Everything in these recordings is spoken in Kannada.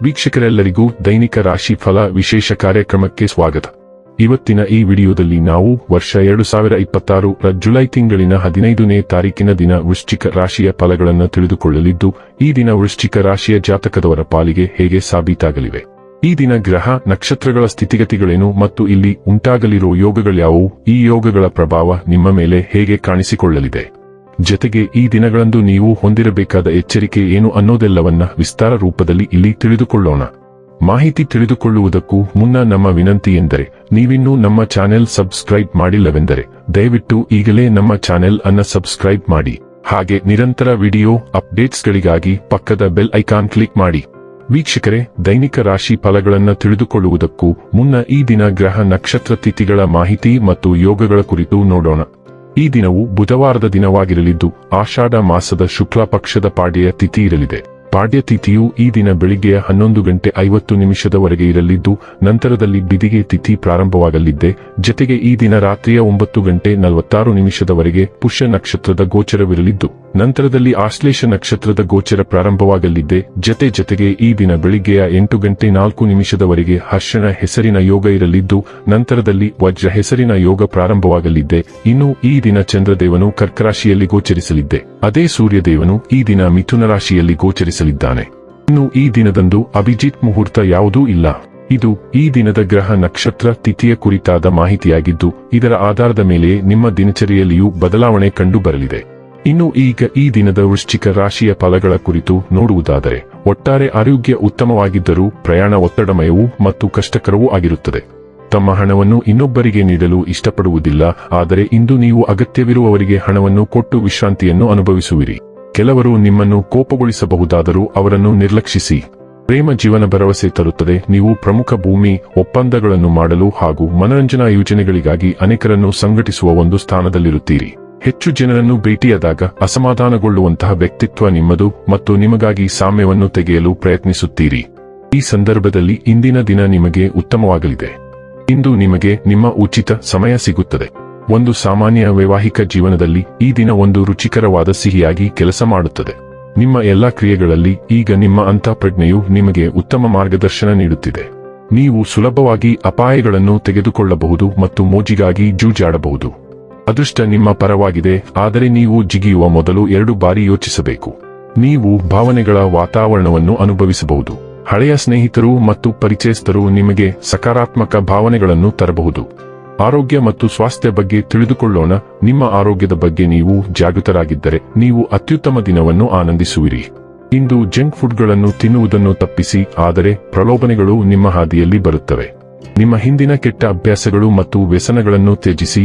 ವೀಕ್ಷಕರೆಲ್ಲರಿಗೂ ದೈನಿಕ ರಾಶಿ ಫಲ ವಿಶೇಷ ಕಾರ್ಯಕ್ರಮಕ್ಕೆ ಸ್ವಾಗತ. ಇವತ್ತಿನ ಈ ವಿಡಿಯೋದಲ್ಲಿ ನಾವು ವರ್ಷ 2026 ರ ಜುಲೈ ತಿಂಗಳಿನ 15ನೇ ತಾರೀಕಿನ ದಿನ ವೃಶ್ಚಿಕ ರಾಶಿಯ ಫಲಗಳನ್ನು ತಿಳಿದುಕೊಳ್ಳಲಿದ್ದು, ಈ ದಿನ ವೃಶ್ಚಿಕ ರಾಶಿಯ ಜಾತಕದವರ ಪಾಲಿಗೆ ಹೇಗೆ ಸಾಬೀತಾಗಲಿವೆ, ಈ ದಿನ ಗ್ರಹ ನಕ್ಷತ್ರಗಳ ಸ್ಥಿತಿಗತಿಗಳೇನು ಮತ್ತು ಇಲ್ಲಿ ಉಂಟಾಗಲಿರುವ ಯೋಗಗಳ್ಯಾವುವು, ಈ ಯೋಗಗಳ ಪ್ರಭಾವ ನಿಮ್ಮ ಮೇಲೆ ಹೇಗೆ ಕಾಣಿಸಿಕೊಳ್ಳಲಿದೆ, ಜತೆಗೆ ಈ ದಿನಗಳಂದು ನೀವು ಹೊಂದಿರಬೇಕಾದ ಎಚ್ಚರಿಕೆ ಏನು ಅನ್ನೋದೆಲ್ಲವನ್ನ ವಿಸ್ತಾರ ರೂಪದಲ್ಲಿ ಇಲ್ಲಿ ತಿಳಿದುಕೊಳ್ಳೋಣ. ಮಾಹಿತಿ ತಿಳಿದುಕೊಳ್ಳುವುದಕ್ಕೂ ಮುನ್ನ ನಮ್ಮ ವಿನಂತಿ ಎಂದರೆ, ನೀವಿನ್ನೂ ನಮ್ಮ ಚಾನೆಲ್ ಸಬ್ಸ್ಕ್ರೈಬ್ ಮಾಡಿಲ್ಲವೆಂದರೆ ದಯವಿಟ್ಟು ಈಗಲೇ ನಮ್ಮ ಚಾನೆಲ್ ಅನ್ನು ಸಬ್ಸ್ಕ್ರೈಬ್ ಮಾಡಿ. ಹಾಗೆ ನಿರಂತರ ವಿಡಿಯೋ ಅಪ್ಡೇಟ್ಸ್ಗಳಿಗಾಗಿ ಪಕ್ಕದ ಬೆಲ್ ಐಕಾನ್ ಕ್ಲಿಕ್ ಮಾಡಿ. ವೀಕ್ಷಕರೇ, ದೈನಿಕ ರಾಶಿ ಫಲಗಳನ್ನು ತಿಳಿದುಕೊಳ್ಳುವುದಕ್ಕೂ ಮುನ್ನ ಈ ದಿನ ಗ್ರಹ ನಕ್ಷತ್ರ ತಿಥಿಗಳ ಮಾಹಿತಿ ಮತ್ತು ಯೋಗಗಳ ಕುರಿತು ನೋಡೋಣ. ಈ ದಿನವು ಬುಧವಾರದ ದಿನವಾಗಿರಲಿದ್ದು, ಆಷಾಢ ಮಾಸದ ಶುಕ್ಲ ಪಕ್ಷದ ಪಾಡ್ಯ ತಿಥಿ ಇರಲಿದೆ. ಪಾಡ್ಯ ತಿಥಿಯು ಈ ದಿನ ಬೆಳಿಗ್ಗೆ 11:50 ಇರಲಿದ್ದು, ನಂತರದಲ್ಲಿ ಬಿದಿಗೆ ತಿಥಿ ಪ್ರಾರಂಭವಾಗಲಿದೆ. ಜತೆಗೆ ಈ ದಿನ ರಾತ್ರಿಯ 9:46 ಪುಷ್ಯ ನಕ್ಷತ್ರದ ಗೋಚರವಿರಲಿದ್ದು, ನಂತರದಲ್ಲಿ ಆಶ್ಲೇಷ ನಕ್ಷತ್ರದ ಗೋಚರ ಪ್ರಾರಂಭವಾಗಲಿದೆ. ಜತೆಗೆ ಈ ದಿನ ಬೆಳಿಗ್ಗೆಯ 8:04 ಹರ್ಷಣ ಹೆಸರಿನ ಯೋಗ ಇರಲಿದ್ದು, ನಂತರದಲ್ಲಿ ವಜ್ರ ಹೆಸರಿನ ಯೋಗ ಪ್ರಾರಂಭವಾಗಲಿದೆ. ಇನ್ನು ಈ ದಿನ ಚಂದ್ರದೇವನು ಕರ್ಕರಾಶಿಯಲ್ಲಿ ಗೋಚರಿಸಲಿದೆ. ಅದೇ ಸೂರ್ಯದೇವನು ಈ ದಿನ ಮಿಥುನ ರಾಶಿಯಲ್ಲಿ ಗೋಚರಿಸಲಿದ್ದಾನೆ. ಇನ್ನು ಈ ದಿನದಂದು ಅಭಿಜಿತ್ ಮುಹೂರ್ತ ಯಾವುದೂ ಇಲ್ಲ. ಇದು ಈ ದಿನದ ಗ್ರಹ ನಕ್ಷತ್ರ ತಿಥಿಯ ಕುರಿತಾದ ಮಾಹಿತಿಯಾಗಿದ್ದು, ಇದರ ಆಧಾರದ ಮೇಲೆ ನಿಮ್ಮ ದಿನಚರಿಯಲ್ಲಿಯೂ ಬದಲಾವಣೆ ಕಂಡು ಬರಲಿದೆ. ಇನ್ನು ಈಗ ಈ ದಿನದ ವೃಶ್ಚಿಕ ರಾಶಿಯ ಫಲಗಳ ಕುರಿತು ನೋಡುವುದಾದರೆ, ಒಟ್ಟಾರೆ ಆರೋಗ್ಯ ಉತ್ತಮವಾಗಿದ್ದರೂ ಪ್ರಯಾಣ ಒತ್ತಡಮಯವೂ ಮತ್ತು ಕಷ್ಟಕರವೂ ಆಗಿರುತ್ತದೆ. ತಮ್ಮ ಹಣವನ್ನು ಇನ್ನೊಬ್ಬರಿಗೆ ನೀಡಲು ಇಷ್ಟಪಡುವುದಿಲ್ಲ, ಆದರೆ ಇಂದು ನೀವು ಅಗತ್ಯವಿರುವವರಿಗೆ ಹಣವನ್ನು ಕೊಟ್ಟು ವಿಶ್ರಾಂತಿಯನ್ನು ಅನುಭವಿಸುವಿರಿ. ಕೆಲವರು ನಿಮ್ಮನ್ನು ಕೋಪಗೊಳಿಸಬಹುದಾದರೂ ಅವರನ್ನು ನಿರ್ಲಕ್ಷಿಸಿ. ಪ್ರೇಮ ಜೀವನ ಭರವಸೆ ತರುತ್ತದೆ. ನೀವು ಪ್ರಮುಖ ಭೂಮಿ ಒಪ್ಪಂದಗಳನ್ನು ಮಾಡಲು ಹಾಗೂ ಮನರಂಜನಾ ಯೋಜನೆಗಳಿಗಾಗಿ ಅನೇಕರನ್ನು ಸಂಘಟಿಸುವ ಒಂದು ಸ್ಥಾನದಲ್ಲಿರುತ್ತೀರಿ. ಹೆಚ್ಚು ಜನರನ್ನು ಭೇಟಿಯಾದಾಗ ಅಸಮಾಧಾನಗೊಳ್ಳುವಂತಹ ವ್ಯಕ್ತಿತ್ವ ನಿಮ್ಮದು ಮತ್ತು ನಿಮಗಾಗಿ ಸಾಮ್ಯವನ್ನು ತೆಗೆಯಲು ಪ್ರಯತ್ನಿಸುತ್ತೀರಿ. ಈ ಸಂದರ್ಭದಲ್ಲಿ ಇಂದಿನ ದಿನ ನಿಮಗೆ ಉತ್ತಮವಾಗಲಿದೆ. ಇಂದು ನಿಮಗೆ ನಿಮ್ಮ ಉಚಿತ ಸಮಯ ಸಿಗುತ್ತದೆ. ಒಂದು ಸಾಮಾನ್ಯ ವೈವಾಹಿಕ ಜೀವನದಲ್ಲಿ ಈ ದಿನ ಒಂದು ರುಚಿಕರವಾದ ಸಿಹಿಯಾಗಿ ಕೆಲಸ ಮಾಡುತ್ತದೆ. ನಿಮ್ಮ ಎಲ್ಲಾ ಕ್ರಿಯೆಗಳಲ್ಲಿ ಈಗ ನಿಮ್ಮ ಅಂತಃಪ್ರಜ್ಞೆಯು ನಿಮಗೆ ಉತ್ತಮ ಮಾರ್ಗದರ್ಶನ ನೀಡುತ್ತಿದೆ. ನೀವು ಸುಲಭವಾಗಿ ಅಪಾಯಗಳನ್ನು ತೆಗೆದುಕೊಳ್ಳಬಹುದು ಮತ್ತು ಮೋಜಿಗಾಗಿ ಜೂಜಾಡಬಹುದು. ಅದೃಷ್ಟ ನಿಮ್ಮ ಪರವಾಗಿದೆ, ಆದರೆ ನೀವು ಜಿಗಿಯುವ ಮೊದಲು 2 ಬಾರಿ ಯೋಚಿಸಬೇಕು. ನೀವು ಭಾವನೆಗಳ ವಾತಾವರಣವನ್ನು ಅನುಭವಿಸಬಹುದು. ಹಳೆಯ ಸ್ನೇಹಿತರು ಮತ್ತು ಪರಿಚಯಸ್ಥರು ನಿಮಗೆ ಸಕಾರಾತ್ಮಕ ಭಾವನೆಗಳನ್ನು ತರಬಹುದು. ಆರೋಗ್ಯ ಮತ್ತು ಸ್ವಾಸ್ಥ್ಯ ಬಗ್ಗೆ ತಿಳಿದುಕೊಳ್ಳೋಣ. ನಿಮ್ಮ ಆರೋಗ್ಯದ ಬಗ್ಗೆ ನೀವು ಜಾಗೃತರಾಗಿದ್ದರೆ ನೀವು ಅತ್ಯುತ್ತಮ ದಿನವನ್ನು ಆನಂದಿಸುವಿರಿ. ಇಂದು ಜಂಕ್ ಫುಡ್ಗಳನ್ನು ತಿನ್ನುವುದನ್ನು ತಪ್ಪಿಸಿ, ಆದರೆ ಪ್ರಲೋಭನೆಗಳು ನಿಮ್ಮ ಹಾದಿಯಲ್ಲಿ ಬರುತ್ತವೆ. ನಿಮ್ಮ ಹಿಂದಿನ ಕೆಟ್ಟ ಅಭ್ಯಾಸಗಳು ಮತ್ತು ವ್ಯಸನಗಳನ್ನು ತ್ಯಜಿಸಿ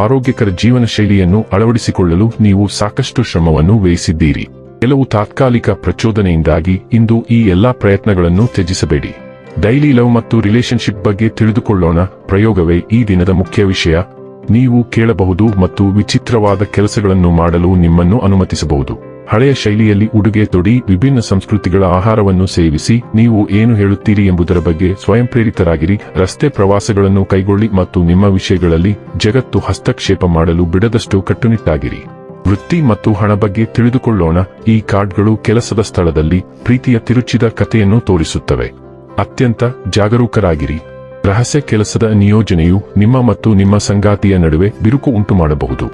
ಆರೋಗ್ಯಕರ ಜೀವನ ಶೈಲಿಯನ್ನು ಅಳವಡಿಸಿಕೊಳ್ಳಲು ನೀವು ಸಾಕಷ್ಟು ಶ್ರಮವನ್ನು ವ್ಯಯಿಸಿದ್ದೀರಿ. ಕೆಲವು ತಾತ್ಕಾಲಿಕ ಪ್ರಚೋದನೆಯಿಂದಾಗಿ ಇಂದು ಈ ಎಲ್ಲಾ ಪ್ರಯತ್ನಗಳನ್ನು ತ್ಯಜಿಸಬೇಡಿ. ಡೈಲಿ ಲವ್ ಮತ್ತು ರಿಲೇಶನ್ಶಿಪ್ ಬಗ್ಗೆ ತಿಳಿದುಕೊಳ್ಳೋಣ. ಪ್ರಯೋಗವೇ ಈ ದಿನದ ಮುಖ್ಯ ವಿಷಯ. ನೀವು ಕೇಳಬಹುದು ಮತ್ತು ವಿಚಿತ್ರವಾದ ಕೆಲಸಗಳನ್ನು ಮಾಡಲು ನಿಮ್ಮನ್ನು ಅನುಮತಿಸಬಹುದು. ಹಳೆಯ ಶೈಲಿಯಲ್ಲಿ ಉಡುಗೆ ತೊಡಿ, ವಿಭಿನ್ನ ಸಂಸ್ಕೃತಿಗಳ ಆಹಾರವನ್ನು ಸೇವಿಸಿ, ನೀವು ಏನು ಹೇಳುತ್ತೀರಿ ಎಂಬುದರ ಬಗ್ಗೆ ಸ್ವಯಂ ಪ್ರೇರಿತರಾಗಿರಿ. ರಸ್ತೆ ಪ್ರವಾಸಗಳನ್ನು ಕೈಗೊಳ್ಳಿ ಮತ್ತು ನಿಮ್ಮ ವಿಷಯಗಳಲ್ಲಿ ಜಗತ್ತು ಹಸ್ತಕ್ಷೇಪ ಮಾಡಲು ಬಿಡದಷ್ಟು ಕಟ್ಟುನಿಟ್ಟಾಗಿರಿ. ವೃತ್ತಿ ಮತ್ತು ಹಣ ಬಗ್ಗೆ ತಿಳಿದುಕೊಳ್ಳೋಣ. ಈ ಕಾರ್ಡ್ಗಳು ಕೆಲಸದ ಸ್ಥಳದಲ್ಲಿ ಪ್ರೀತಿಯ ತಿರುಚಿದ ಕಥೆಯನ್ನು ತೋರಿಸುತ್ತವೆ. ಅತ್ಯಂತ ಜಾಗರೂಕರಾಗಿರಿ. ರಹಸ್ಯ ಕೆಲಸದ ನಿಯೋಜನೆಯು ನಿಮ್ಮ ಮತ್ತು ನಿಮ್ಮ ಸಂಗಾತಿಯ ನಡುವೆ ಬಿರುಕು ಉಂಟುಮಾಡಬಹುದು.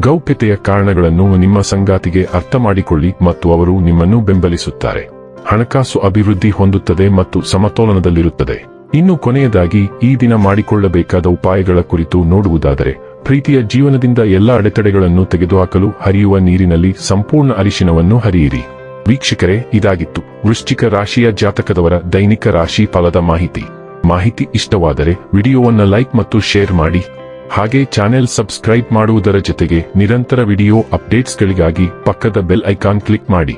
ಗೌಪ್ಯತೆಯ ಕಾರಣಗಳನ್ನು ನಿಮ್ಮ ಸಂಗಾತಿಗೆ ಅರ್ಥ ಮಾಡಿಕೊಳ್ಳಿ ಮತ್ತು ಅವರು ನಿಮ್ಮನ್ನು ಬೆಂಬಲಿಸುತ್ತಾರೆ. ಹಣಕಾಸು ಅಭಿವೃದ್ಧಿ ಹೊಂದುತ್ತದೆ ಮತ್ತು ಸಮತೋಲನದಲ್ಲಿರುತ್ತದೆ. ಇನ್ನು ಕೊನೆಯದಾಗಿ ಈ ದಿನ ಮಾಡಿಕೊಳ್ಳಬೇಕಾದ ಉಪಾಯಗಳ ಕುರಿತು ನೋಡುವುದಾದರೆ, ಪ್ರೀತಿಯ ಜೀವನದಿಂದ ಎಲ್ಲ ಅಡೆತಡೆಗಳನ್ನು ತೆಗೆದುಹಾಕಲು ಹರಿಯುವ ನೀರಿನಲ್ಲಿ ಸಂಪೂರ್ಣ ಅರಿಶಿನವನ್ನು ಹರಿಯಿರಿ. ವೀಕ್ಷಕರೇ, ಇದಾಗಿತ್ತು ವೃಶ್ಚಿಕ ರಾಶಿಯ ಜಾತಕದವರ ದೈನಿಕ ರಾಶಿ ಫಲದ ಮಾಹಿತಿ ಇಷ್ಟವಾದರೆ ವಿಡಿಯೋವನ್ನು ಲೈಕ್ ಮತ್ತು ಶೇರ್ ಮಾಡಿ. ಹಾಗೆ ಚಾನೆಲ್ ಸಬ್ಸ್ಕ್ರೈಬ್ ಮಾಡುವುದರ ಜೊತೆಗೆ ನಿರಂತರ ವಿಡಿಯೋ ಅಪ್ಡೇಟ್ಸ್ಗಳಿಗಾಗಿ ಪಕ್ಕದ ಬೆಲ್ ಐಕಾನ್ ಕ್ಲಿಕ್ ಮಾಡಿ.